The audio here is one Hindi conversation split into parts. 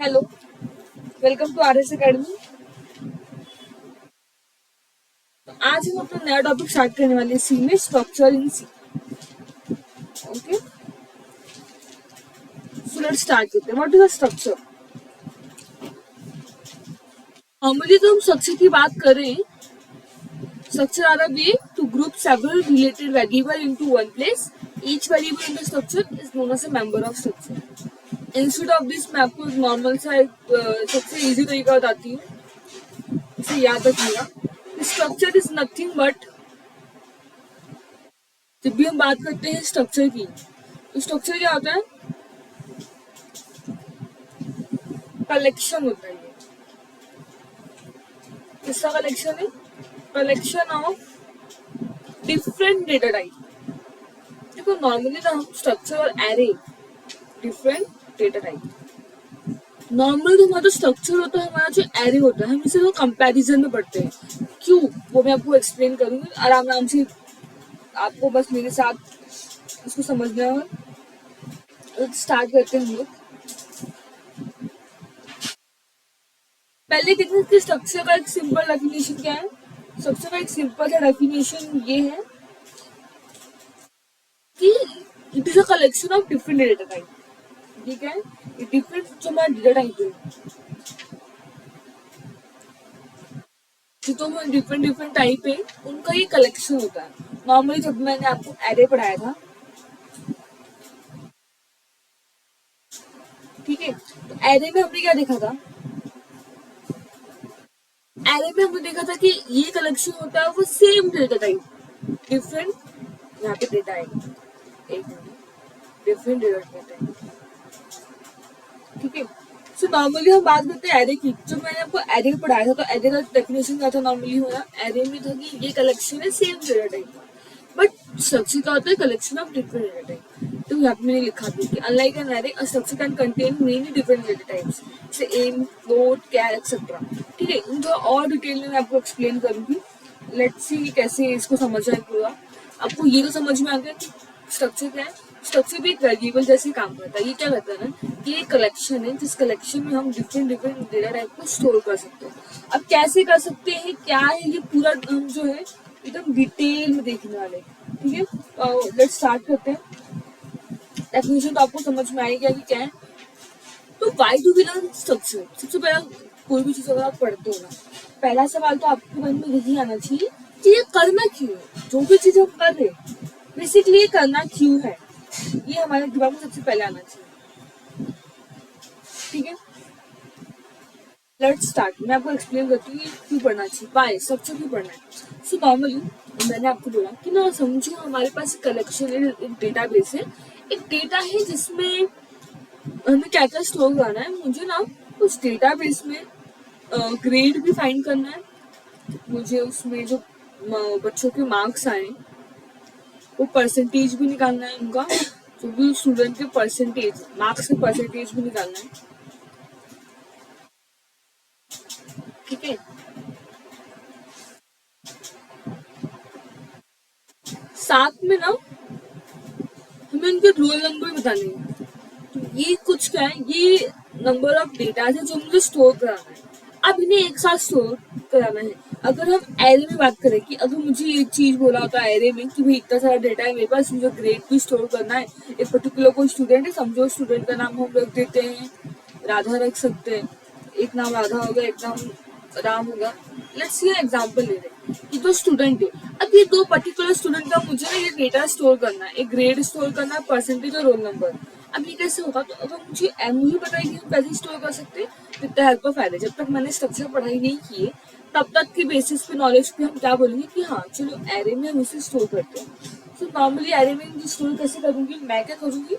Hello, welcome to RS academy. तो आज हम अपना नया टॉपिक स्टार्ट करने वाले हैं सी में, structure in C. Okay, so let's start करते हैं। What is a structure? Normally तो हम स्ट्रक्चर की बात करें, structure are a way to group several related variable into one place. Each variable in the structure is known as a member of structure. Instead of this मैं आपको नॉर्मल सा एक सबसे इजी तरीका बताती हूँ, इसे याद रखिएगा। स्ट्रक्चर इज नथिंग बट, जब भी हम बात करते हैं स्ट्रक्चर की, तो स्ट्रक्चर क्या होता है? कलेक्शन होता है। ये किसका कलेक्शन है? Collection of different data type. देखो नॉर्मली ना हम स्ट्रक्चर और array, different data type. Normal तो हमारा जो स्ट्रक्चर होता है, हमारा जो एरे होता है, हम इसे वो कंपैरिजन में पढ़ते हैं। क्यों, वो मैं आपको एक्सप्लेन करूंगी आराम आराम से। आपको बस मेरे साथ इसको समझना है। स्टार्ट करते हैं हम लोग। पहले देखते हैं कि स्ट्रक्चर का एक सिंपल डेफिनेशन क्या है। स्ट्रक्चर का एक सिंपल सा डेफिनेशन ये है कि it is a collection of different data type. ठीक है, ये डिफरेंट जो हमारा डेटा टाइप है, जो डिफरेंट डिफरेंट टाइप है, उनका ये कलेक्शन होता है। नॉर्मली जब मैंने आपको एरे पढ़ाया था, ठीक है, तो एरे में हमने क्या देखा था? एरे में हमने देखा था कि ये कलेक्शन होता है वो सेम डेटा टाइप, डिफरेंट, यहाँ पे डेटा है एक डिफरेंट डेटा टाइप। ठीक है, सो नॉर्मली हम बात करते हैं एरे की। जब मैंने आपको एरे पढ़ाया था, तो एरे का डेफिनेशन क्या था? नॉर्मली होना एरे में था कि ये कलेक्शन है सेम डेटा टाइप का। बट स्ट्रक्चर क्या होता है? Collection of different data type. तो यहाँ पे मैंने लिखा भी कि unlike an array, a structure can contain many different data types, जैसे एम, फ्लोट, कैर, एक्सेट्रा। ठीक है, इनका और डिटेल में मैं आपको एक्सप्लेन करूंगी। लेट्स सी कैसे इसको समझना है पूरा। आपको ये तो समझ में आ गया कि स्ट्रक्चर क्या है। स्ट्रक्चर भी एक वेरिएबल जैसे काम करता है। ये क्या करता है ना, कि एक कलेक्शन है जिस कलेक्शन में हम डिफरेंट डिफरेंट डेटा टाइप को स्टोर कर सकते हैं। अब कैसे कर सकते हैं, क्या है, ये पूरा हम जो है एकदम डिटेल में देखने वाले। ठीक है, तो लेट्स स्टार्ट करते हैं। डेफिनेशन तो आपको समझ में आएगी कि क्या है। तो why do we learn structure? सबसे पहला, कोई भी चीज अगर आप पढ़ते हो ना, पहला सवाल तो आपके मन में यही आना चाहिए कि ये करना क्यों है। जो भी चीज हम कर रहे हैं, बेसिकली ये करना क्यों है, ये हमारे दिमाग में सबसे पहले आना चाहिए। ठीक है, लेट्स स्टार्ट। मैं आपको एक्सप्लेन करती हूँ क्यों पढ़ना चाहिए, वाई स्ट्रक्चर क्यों पढ़ना है। सो नॉर्मली मैंने आपको बोला कि ना, समझो हमारे पास कलेक्शन है, एक डेटा बेस है, एक डेटा है जिसमें हमें क्या क्या स्टोर करना है। मुझे ना उस डेटा बेस में ग्रेड भी फाइंड करना है, मुझे उसमें जो बच्चों के मार्क्स आए वो परसेंटेज भी निकालना है उनका, जो भी स्टूडेंट के परसेंटेज, मार्क्स के परसेंटेज भी निकालना है। ठीक है, साथ में ना हमें उनके रोल नंबर बताने हैं। तो ये कुछ क्या है, ये नंबर ऑफ डेटा है जो मुझे स्टोर कराना है। अब इन्हें एक साथ स्टोर कराना है। अगर हम एरे में बात करें कि अगर मुझे ये चीज बोला होता है एरे में कि भाई इतना सारा डेटा है मेरे पास, मुझे ग्रेड भी स्टोर करना है, एक पर्टिकुलर कोई स्टूडेंट है, समझो स्टूडेंट का नाम हम रख देते हैं राधा, रख सकते हैं। एक नाम राधा होगा, एक नाम राम होगा। लेट्स ये एग्जांपल ले रहे हैं कि दो स्टूडेंट है। अब ये दो पर्टिकुलर स्टूडेंट का मुझे ना ये डेटा स्टोर करना है, एक ग्रेड स्टोर करना है, परसेंटेज और रोल नंबर। अब ये कैसे होगा? तो अगर मुझे एम ही पता है कि हम कैसे स्टोर कर सकते हैं, with the help of array. जब तक मैंने स्ट्रक्चर पढ़ाई नहीं की है, तब तक के बेसिस पे नॉलेज पे हम क्या बोलेंगे कि हाँ चलो एरे में हम इसे स्टोर करते हैं। तो नॉर्मली एरे में स्टोर कैसे करूंगी, मैं क्या करूंगी,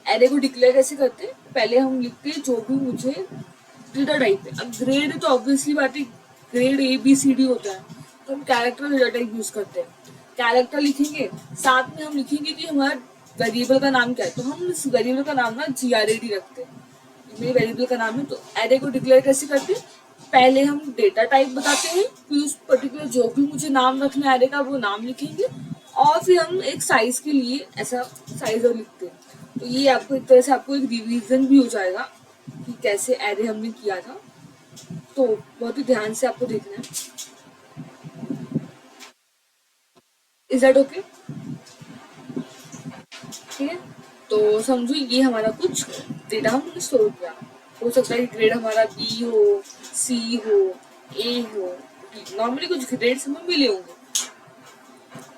एरे को डिक्लेयर कैसे करते हैं, पहले हम लिखते हैं जो भी मुझे डेटा टाइप है। अब ग्रेड तो ऑब्वियसली बात है, ग्रेड ABCD होता है, तो हम कैरेक्टर डेटा टाइप यूज करते हैं। कैरेक्टर लिखेंगे, साथ में हम लिखेंगे कि हमारा वेरिएबल का नाम क्या है। तो हम इस वेरिएबल का नाम ना GRAD रखते हैं, मेरे वेरिएबल का नाम है। तो एरे को डिक्लेयर कैसे करते हैं, पहले हम डेटा टाइप बताते हैं, फिर उस पर्टिकुलर जो भी मुझे नाम रखना है एरे का वो नाम लिखेंगे, और फिर हम एक साइज के लिए ऐसा साइज और लिखते हैं। तो ये आपको एक तरह से आपको एक रिवीजन भी हो जाएगा कि कैसे एरे हमने किया था, तो बहुत ही ध्यान से आपको देखना है। Is that okay? ठीक है, तो समझो ये हमारा कुछ डेटा हमने स्टोर किया। हो सकता है ग्रेड हमारा बी हो, सी हो, ए हो, नॉर्मली कुछ ग्रेड्स हमें मिले होंगे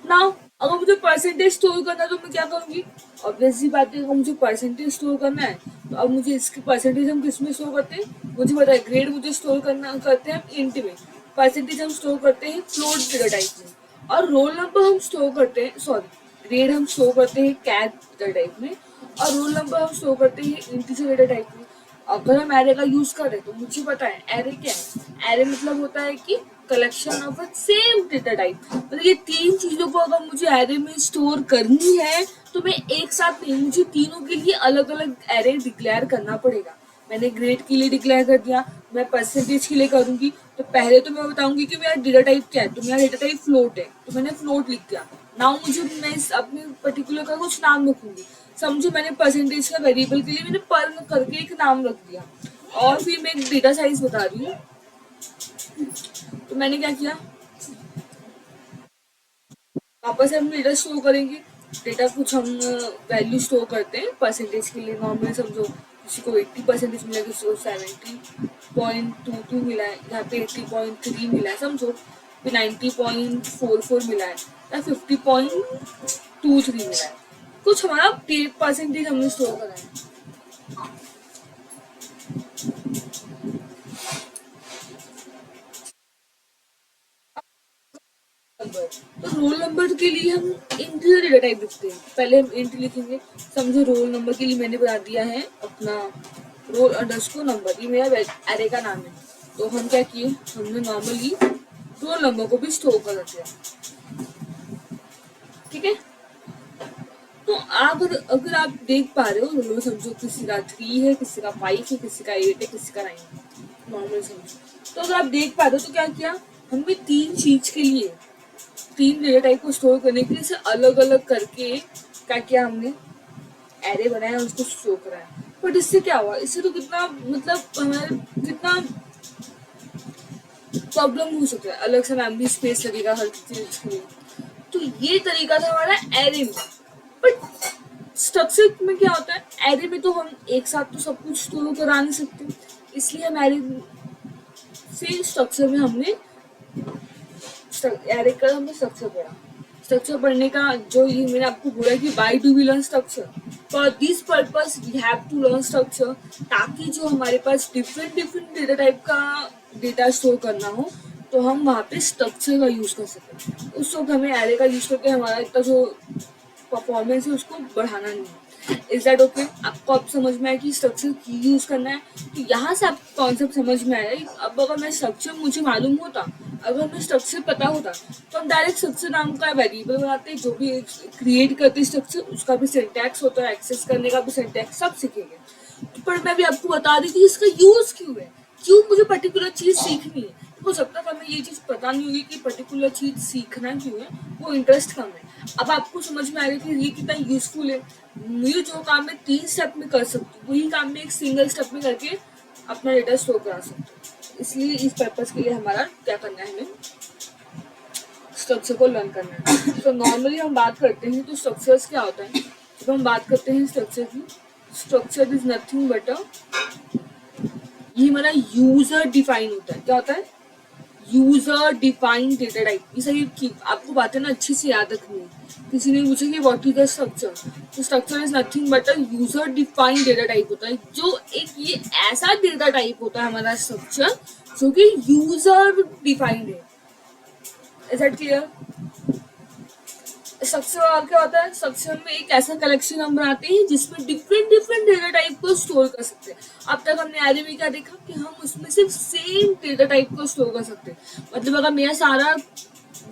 ना। अगर मुझे परसेंटेज स्टोर करना है तो मैं क्या करूंगी? ऑब्वियसली बात है, अगर मुझे परसेंटेज स्टोर करना है तो अब मुझे इसकी परसेंटेज हम किस में स्टोर करते हैं? मुझे पता है ग्रेड मुझे स्टोर करना करते हैं हम इंट में, परसेंटेज हम स्टोर करते हैं फ्लोट डेटा टाइप में, और रोल नंबर हम स्टोर करते हैं, सॉरी ग्रेड हम स्टोर करते हैं कैट डेटा टाइप में, और रोल नंबर हम स्टोर करते हैं इंटीजर डेटा टाइप में। अगर हम एरे का यूज कर रहे हैं तो मुझे पता है एरे क्या है। एरे मतलब होता है कि collection of same data type. मतलब ये तीन चीजों को अगर मुझे एरे में स्टोर करनी है तो मैं एक साथ नहीं, मुझे तीनों के लिए अलग अलग एरे डिक्लेयर करना पड़ेगा। मैंने ग्रेड के लिए डिक्लेयर कर दिया, मैं परसेंटेज के लिए करूंगी, तो पहले तो मैं बताऊंगी कि मेरा डेटा टाइप क्या है, तो मेरा डेटा टाइप फ्लोट है, तो मैंने फ्लोट लिख दिया। नाउ मुझे मैं अपने पर्टिकुलर का कुछ नाम रखूंगी। समझो मैंने परसेंटेज का वेरिएबल के लिए मैंने पर करके एक नाम रख दिया, और फिर मैं एक डेटा साइज बता रही हूँ। तो मैंने क्या किया, वापस हम डेटा स्टोर करेंगे। डेटा कुछ हम वैल्यू स्टोर करते हैं परसेंटेज के लिए। नॉर्मली समझो किसी को 80% मिला, किसी को 70.22 मिला है, यहाँ पे 80.3 मिला है, समझो फिर 90.44 मिला है, या 50.23 मिला है। कुछ हमारा परसेंटेज हमने स्टोर करा है। नंबर, तो रोल नंबर के लिए हम इंटीजर डेटा टाइप लिखते हैं। पहले हम इंट लिखेंगे। समझो रोल नंबर के लिए मैंने बता दिया है अपना रोल अंडरस्कोर नंबर, ये मेरा एरे का नाम है। तो हम क्या किए, हमने नॉर्मली रोल नंबर को भी स्टोर कर दिया। ठीक है, तो आप अगर आप देख पा रहे हो रोल नंबर, समझो किसी का 3 है, किसी का 5 है, किसी का 8 है, किसी का 9 है, नॉर्मल समझो। तो अगर आप देख पा रहे हो तो क्या किया हमने, तीन चीज के लिए, तीन डेटा टाइप को स्टोर करने के लिए इसे अलग अलग करके क्या किया हमने, एरे बनाया, उसको स्टोर कराया। बट इससे क्या हुआ, इससे तो कितना मतलब हमारे कितना प्रॉब्लम हो सकता है, अलग से मेमोरी स्पेस लगेगा हर चीज के लिए। तो ये तरीका था हमारा एरे में। बट स्ट्रक्चर में क्या होता है, एरे में तो हम एक साथ तो सब कुछ स्टोर करा नहीं सकते, इसलिए हम एरे से स्ट्रक्चर में हमने एरे का हमने स्ट्रक्चर पढ़ा। स्ट्रक्चर पढ़ने का जो ये मैंने आपको बोला कि why do we learn structure, for this purpose we have to learn structure, ताकि जो हमारे पास डिफरेंट डिफरेंट डेटा टाइप का डेटा स्टोर करना हो तो हम वहाँ पे स्ट्रक्चर का यूज कर सकें। उस वक्त हमें एरे का यूज करके हमारा इतना जो परफॉर्मेंस है उसको बढ़ाना नहीं है। Is that okay? आपको अब समझ में आया कि स्ट्रक्चर की यूज करना है, तो यहाँ से आपको कॉन्सेप्ट समझ में आया। अब अगर मैं स्ट्रक्चर मुझे मालूम होता, अगर हमें स्ट्रक्चर पता होता तो हम डायरेक्ट स्ट्रक्चर नाम का वेरिएबल बनाते, जो भी क्रिएट करते स्ट्रक्चर उसका भी सिंटैक्स होता है, एक्सेस करने का भी सिंटैक्स, सब सीखेंगे। पर मैं भी आपको बता रही थी इसका यूज क्यों है, क्यों मुझे पर्टिकुलर चीज सीखनी है। हो सकता था हमें ये चीज पता नहीं होगी कि पर्टिकुलर चीज सीखना क्यों है, वो इंटरेस्ट कम है। अब आपको समझ में आ रही थी ये कितना यूजफुल है। मुझे जो काम मैं 3 स्टेप में कर सकती हूँ वही काम मैं एक सिंगल स्टेप में करके अपना डेटा स्टोर करा सकती हूँ। इसलिए इस पर्पज के लिए हमारा क्या करना है, हमें स्ट्रक्चर को लर्न करना है। तो नॉर्मली हम बात करते हैं तो स्ट्रक्चर्स क्या होता है, जब हम बात करते हैं स्ट्रक्चर की, स्ट्रक्चर इज नथिंग बट ये हमारा यूजर डिफाइन होता है। क्या होता है? User defined data type. ये सारी आपको बातें ना अच्छे से याद रखनी है। किसी ने पूछा कि व्हाट इज द स्ट्रक्चर, तो structure is nothing but a user defined data type होता है, जो एक ये ऐसा डेटा टाइप होता है हमारा स्ट्रक्चर जो कि यूजर डिफाइंड है। Is that clear? स्ट्रक्चर और क्या होता है, स्ट्रक्चर में एक ऐसा कलेक्शन हम बनाते हैं जिसमें डिफरेंट डिफरेंट डेटा टाइप को स्टोर कर सकते हैं। अब तक हमने एरे में क्या देखा कि हम उसमें सिर्फ सेम डेटा टाइप को स्टोर कर सकते हैं। मतलब अगर मेरा सारा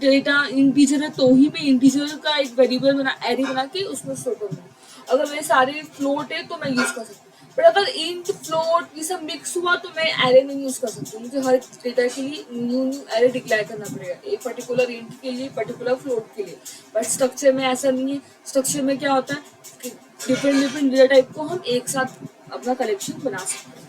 डेटा इंटीजर है तो ही मैं इंटीजर का एक वेरिएबल एरे बना के उसमें स्टोर करूँगी। अगर मेरे सारे फ्लोट है तो मैं यूज कर सकती हूँ। बट अगर इंट फ्लोट ये सब मिक्स हुआ तो मैं एरे नहीं यूज कर सकती। मुझे हर डेटा के लिए न्यू न्यू एरे डिक्लेयर करना पड़ेगा, एक पर्टिकुलर इंट के लिए, पर्टिकुलर फ्लोट के लिए। बट स्ट्रक्चर में ऐसा नहीं है। स्ट्रक्चर में क्या होता है कि डिफरेंट डिफरेंट डेटा टाइप को हम एक साथ अपना कलेक्शन बना सकते हैं।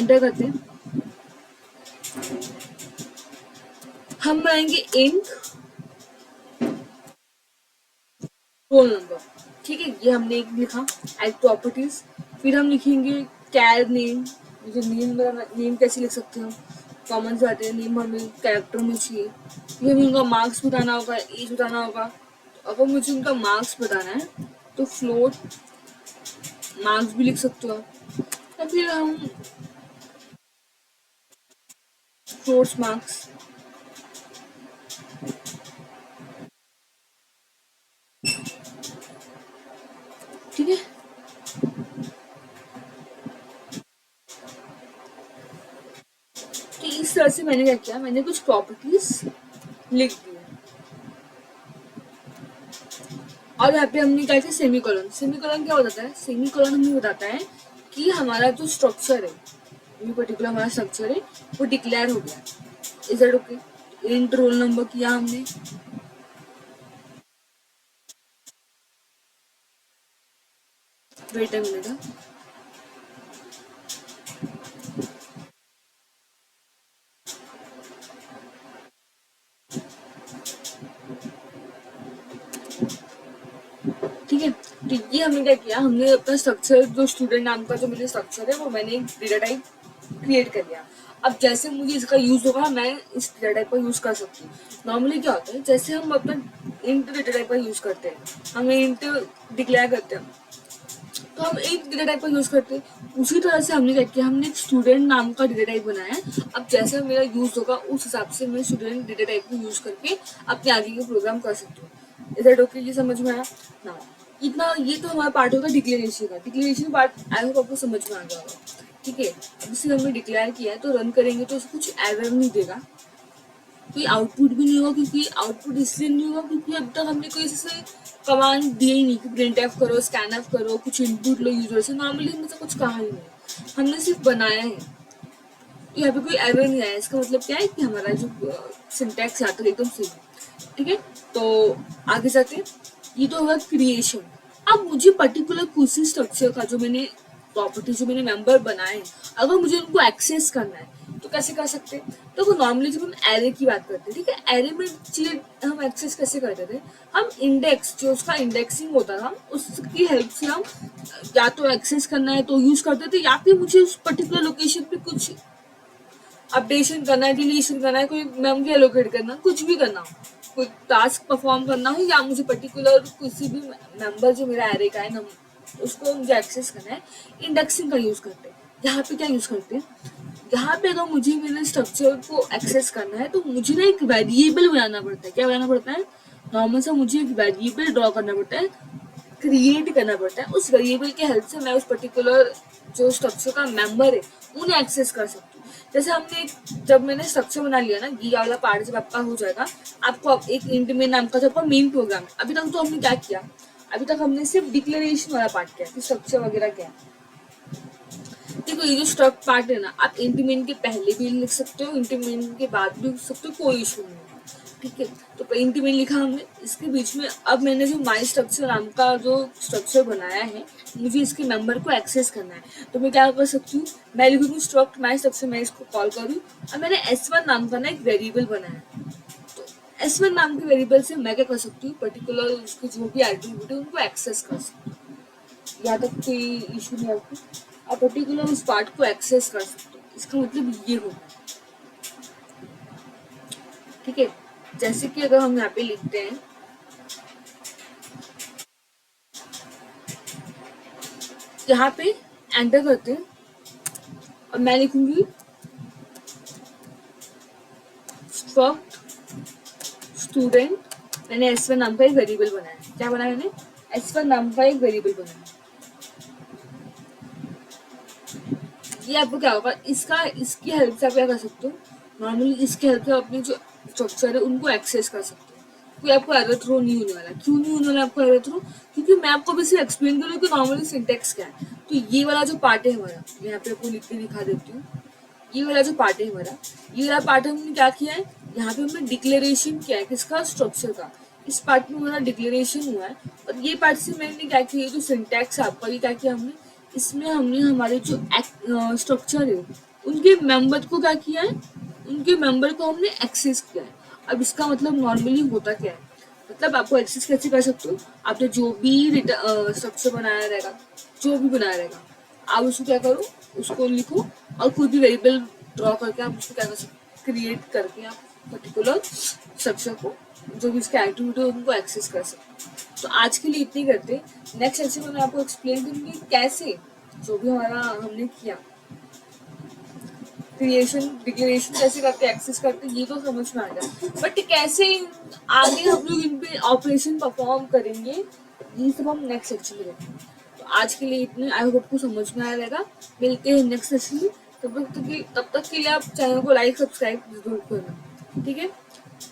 एंटर करते हैं, हम बनाएंगे इंट रोल नंबर। ठीक है, ये हमने एक लिखा एड प्रॉपर्टीज। फिर हम लिखेंगे कैर नेम, जो नेम कैसे लिख सकते हो, कॉमन से आते हैं नेम, हमें कैरेक्टर में चाहिए। फिर हमें उनका मार्क्स बताना होगा, एज बताना होगा। अगर मुझे उनका मार्क्स बताना है तो फ्लोट मार्क्स भी लिख सकते हो आप, या फिर हम फ्लोट्स मार्क्स। ठीक है, तो इस तरह से मैंने क्या किया, मैंने कुछ प्रॉपर्टीज लिख दी। और यहाँ पे हमने क्या किया, सेमीकोलन। सेमीकोलन क्या बताता है, सेमीकोलन हमें बताता है कि हमारा जो स्ट्रक्चर है, ये पर्टिकुलर हमारा स्ट्रक्चर है वो डिक्लेयर हो गया। Is that okay? Int roll number किया हमने, वेट अ मिनट, ठीक है। तो ये हमने क्या किया, हमने अपना स्ट्रक्चर, जो स्टूडेंट नाम का जो मेरा स्ट्रक्चर है वो मैंने एक डेटा टाइप क्रिएट कर लिया। अब जैसे मुझे इसका यूज होगा मैं इस डेटा टाइप का यूज कर सकती हूँ। नॉर्मली क्या होता है, जैसे हम अपना इंट डेटा टाइप का यूज करते हैं, हम इंट डिक्लेयर करते हैं तो हम एक डेटा टाइप का यूज करते हैं। उसी तरह से हमने क्या किया, हमने एक स्टूडेंट नाम का डेटा टाइप बनाया है। अब जैसे मेरा यूज होगा उस हिसाब से मैं स्टूडेंट डेटा टाइप को यूज करके अपने आगे के प्रोग्राम कर सकती हूँ। Is that okay? ये समझ में आया ना? इतना ये तो हमारा पार्ट होगा डिक्लेरेशन का। डिक्लेरेशन पार्ट आई होप आपको समझ में आ गया होगा। ठीक है, अब इसे हमने डिक्लेयर किया है तो रन करेंगे तो कुछ एरर नहीं देगा, कोई आउटपुट भी नहीं होगा। क्योंकि आउटपुट इसलिए नहीं होगा क्योंकि अब तक हमने कोई ऐसे कमांड दिए ही नहीं कि प्रिंट एफ करो, स्कैन एफ करो, कुछ इनपुट लो यूजर से। नॉर्मली हमने तो कुछ कहा ही नहीं, हमने सिर्फ बनाया है। तो यहाँ पे कोई एरर नहीं आया, इसका मतलब क्या है कि हमारा जो सिंटैक्स आता है एकदम सही। ठीक है, तो आगे जाते हैं। ये तो होगा क्रिएशन। अब मुझे पर्टिकुलर कुछ स्ट्रक्चर का जो मैंने प्रॉपर्टी, जो मैंने मेंबर बनाए हैं, अगर मुझे उनको एक्सेस करना है तो कैसे कर सकते हैं? तो वो नॉर्मली जब हम एरे की बात करते हैं, ठीक है, एरे में चीज हम एक्सेस कैसे करते थे, हम इंडेक्स, जो उसका इंडेक्सिंग होता था उसकी हेल्प से हम या तो एक्सेस करना है तो यूज करते थे, या फिर मुझे उस पर्टिकुलर लोकेशन पे कुछ अपडेशन करना है, डिलीशन करना है, कोई मेमोरी एलोकेट करना, कुछ भी करना हो, कोई टास्क परफॉर्म करना हो, या मुझे पर्टिकुलर किसी भी मेंबर जो मेरा एरे का है उसको मुझे एक्सेस करना है, इंडेक्सिंग का यूज करते हैं। यहाँ पे क्या यूज करते हैं, यहाँ पे अगर मुझे मेरे स्ट्रक्चर को एक्सेस करना है तो मुझे ना एक वेरिएबल बनाना पड़ता है। क्या बनाना पड़ता है? नॉर्मल सा मुझे एक वेरिएबल ड्रॉ करना पड़ता है, क्रिएट करना पड़ता है। उस वेरिएबल की हेल्प से मैं उस पर्टिकुलर जो स्ट्रक्चर का मेंबर है उन्हें एक्सेस कर सकती हूँ। जैसे हमने जब मैंने स्ट्रक्चर बना लिया ना, ये वाला पार्ट जब आपका हो जाएगा, आपको अब एक इंट मेन नाम का जो आपका मेन प्रोग्राम है, अभी तक तो हमने क्या किया, अभी तक हमने सिर्फ डिक्लेरेशन वाला पार्ट किया कि स्ट्रक्चर वगैरह क्या है। देखो ये जो स्ट्रक्ट पार्ट है ना, आप इंट मेन के पहले भी लिख सकते हो, इंट मेन के बाद भी लिख सकते हो, कोई इशू नहीं है। ठीक है, तो इंट मेन लिखा हमने, इसके बीच में अब मैंने जो माई स्ट्रक्चर नाम का जो स्ट्रक्चर बनाया है, मुझे इसके मेंबर को एक्सेस करना है। तो मैं क्या कर सकती हूँ, मैं लिखूंगी स्ट्रक्ट माई स्ट्रक्चर, मैं इसको कॉल करूँ। अब मैंने S1 नाम का ना एक वेरिएबल बनाया, तो S1 नाम के वेरिएबल से मैं क्या कर सकती हूँ, पर्टिकुलर उसकी जो भी एट्रीब्यूट है उनको एक्सेस कर सकती हूँ। यहाँ तक कोई इशू नहीं आपको, आप पर्टिकुलर उस पार्ट को एक्सेस कर सकते हो। इसका मतलब ये होगा। ठीक है, जैसे कि अगर हम यहाँ पे लिखते हैं, यहाँ पे एंटर करते हैं और मैं लिखूंगी स्ट्रक्ट स्टूडेंट। मैंने S1 नाम का एक वेरिएबल बनाया है। क्या बनाया मैंने? S1 नाम का एक वेरिएबल बनाया। ये आपको क्या होगा, इसकी हेल्प से आप क्या कर सकते हो, नॉर्मली इसकी हेल्प से अपने जो स्ट्रक्चर है उनको एक्सेस कर सकते हो। कोई आपको एरर थ्रो नहीं होने वाला। क्यों नहीं होने वाला आपको एरर थ्रो? क्योंकि मैं आपको अभी सिर्फ एक्सप्लेन करूँ कि नॉर्मली सिंटेक्स क्या है। तो ये वाला जो पार्ट है हमारा, मैं यहाँ पे आपको लिख के दिखा देती हूँ। ये वाला जो पार्ट है हमारा, ये वाला पार्ट हमने क्या किया है, यहाँ पे हमने डिक्लेरेशन किया है किसका, स्ट्रक्चर का। इस पार्ट में हमारा डिक्लेरेशन हुआ है। और ये पार्ट से मैंने क्या किया, जो सिंटेक्स आपका, ये क्या किया हमने, इसमें हमने हमारे जो स्ट्रक्चर है उनके मेंबर को क्या किया है, उनके मेंबर को हमने एक्सेस किया है। अब इसका मतलब नॉर्मली होता क्या है, मतलब आपको एक्सेस कैसे कर सकते हो, आपने जो भी स्ट्रक्चर बनाया रहेगा, जो भी बनाया रहेगा, आप उसको क्या करो, उसको लिखो और खुद भी वेरिएबल ड्रॉ करके आप उसको क्या कर सकते, क्रिएट करके आप पर्टिकुलर स्ट्रक्चर को, जो भी इसका एक्टिविटी है उनको एक्सेस कर सकते हो। तो आज के लिए इतनी करते हैं। नेक्स्ट सेक्शन में मैं आपको एक्सप्लेन करूंगी कैसे जो भी हमारा हमने किया क्रिएशन डिक्लेरेशन कैसे करते एक्सेस करते, ये तो समझ में आ गया, बट कैसे आगे हम लोग इन पे ऑपरेशन परफॉर्म करेंगे, ये सब हम नेक्स्ट सेक्शन में देखेंगे। तो आज के लिए इतने, आई होप आपको समझ में आया रहेगा। मिलते हैं नेक्स्ट सेक्शन में, तब तक के लिए आप चैनल को लाइक सब्सक्राइब जरूर करना, ठीक है।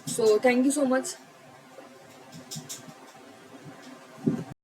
So thank you so much.